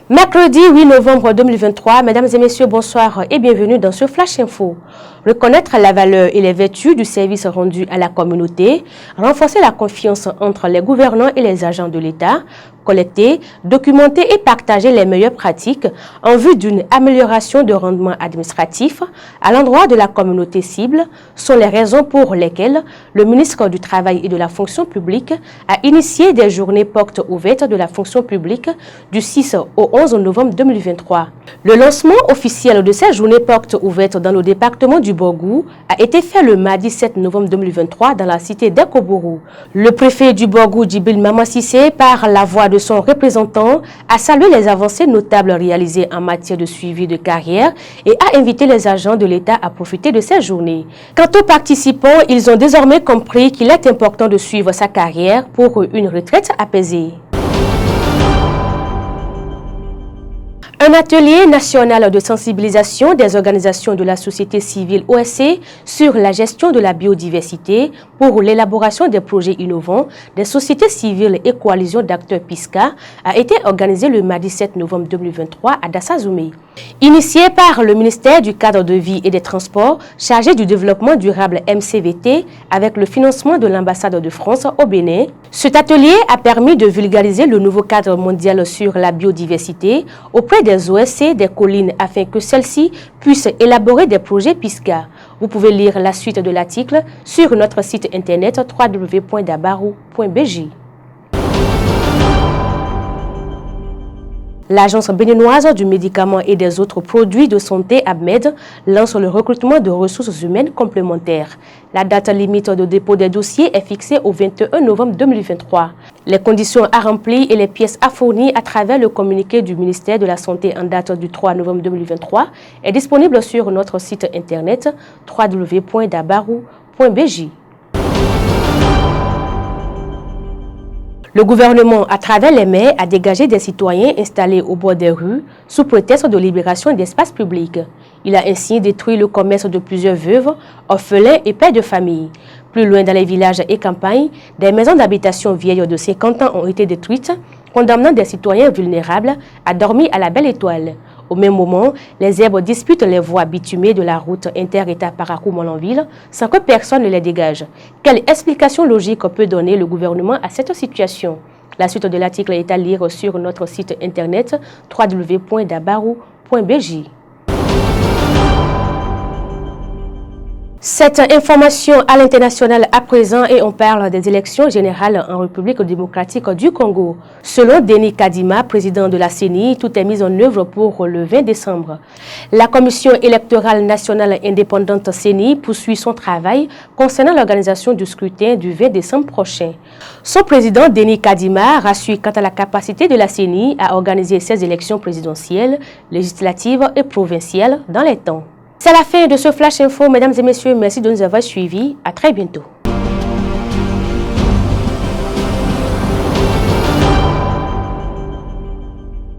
Mercredi 8 novembre 2023, mesdames et messieurs, bonsoir et bienvenue dans ce Flash Info. Reconnaître la valeur et les vertus du service rendu à la communauté, renforcer la confiance entre les gouvernants et les agents de l'État, collecter, documenter et partager les meilleures pratiques en vue d'une amélioration de rendement administratif à l'endroit de la communauté cible sont les raisons pour lesquelles le ministre du Travail et de la Fonction publique a initié des journées portes ouvertes de la fonction publique du 6 au 11 novembre 2023. Le lancement officiel de ces journées portes ouvertes dans le département du Borgou a été fait le mardi 7 novembre 2023 dans la cité d'Ekobourou. Le préfet du Borgou, Djibril Mamassissé, par la voix de son représentant, a salué les avancées notables réalisées en matière de suivi de carrière et a invité les agents de l'État à profiter de ces journées. Quant aux participants, ils ont désormais compris qu'il est important de suivre sa carrière pour une retraite apaisée. Un atelier national de sensibilisation des organisations de la société civile OSC sur la gestion de la biodiversité pour l'élaboration des projets innovants des sociétés civiles et coalitions d'acteurs PISCA a été organisé le mardi 7 novembre 2023 à Dassazoumé. Initié par le ministère du Cadre de Vie et des Transports, chargé du développement durable MCVT, avec le financement de l'ambassade de France au Bénin, cet atelier a permis de vulgariser le nouveau cadre mondial sur la biodiversité auprès des OSC des collines afin que celles-ci puissent élaborer des projets PISCA. Vous pouvez lire la suite de l'article sur notre site internet www.dabarou.bj. L'Agence béninoise du médicament et des autres produits de santé ABMED lance le recrutement de ressources humaines complémentaires. La date limite de dépôt des dossiers est fixée au 21 novembre 2023. Les conditions à remplir et les pièces à fournir à travers le communiqué du ministère de la Santé en date du 3 novembre 2023 est disponible sur notre site internet www.dabarou.bj. Le gouvernement, à travers les maires, a dégagé des citoyens installés au bord des rues sous prétexte de libération d'espaces publics. Il a ainsi détruit le commerce de plusieurs veuves, orphelins et pères de famille. Plus loin dans les villages et campagnes, des maisons d'habitation vieilles de 50 ans ont été détruites, condamnant des citoyens vulnérables à dormir à la belle étoile. Au même moment, les herbes disputent les voies bitumées de la route inter-État Parakou-Molenville sans que personne ne les dégage. Quelle explication logique peut donner le gouvernement à cette situation? La suite de l'article est à lire sur notre site internet www.dabarou.bj. Cette information à l'international à présent et on parle des élections générales en République démocratique du Congo. Selon Denis Kadima, président de la CENI, tout est mis en œuvre pour le 20 décembre. La Commission électorale nationale indépendante CENI poursuit son travail concernant l'organisation du scrutin du 20 décembre prochain. Son président Denis Kadima rassure quant à la capacité de la CENI à organiser ses élections présidentielles, législatives et provinciales dans les temps. C'est la fin de ce Flash Info, mesdames et messieurs. Merci de nous avoir suivis. À très bientôt.